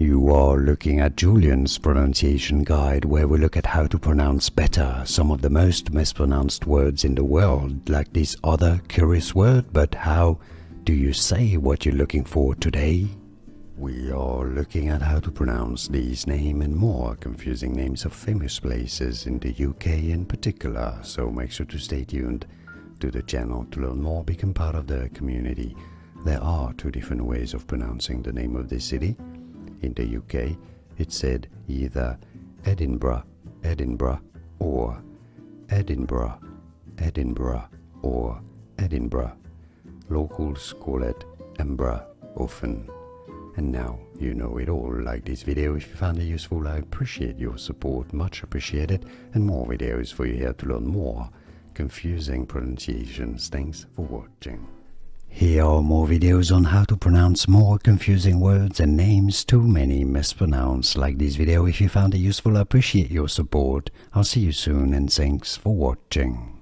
You are looking at Julian's pronunciation guide, where we look at how to pronounce better some of the most mispronounced words in the world, like this other curious word. But how do you say what you're looking for today? We are looking at how to pronounce these names and more confusing names of famous places in the UK in particular, so make sure to stay tuned to the channel to learn more, become part of the community. There are two different ways of pronouncing the name of this city. In the UK, it's said either Edinburgh, Edinburgh, or Edinburgh, Edinburgh, or Edinburgh. Locals call it Edinburgh often. And now you know it all. Like this video if you found it useful. I appreciate your support, much appreciated, and more videos for you here to learn more confusing pronunciations. Thanks for watching. Here are more videos on how to pronounce more confusing words and names too many mispronounced. Like this video if you found it useful. I appreciate your support. I'll see you soon and thanks for watching.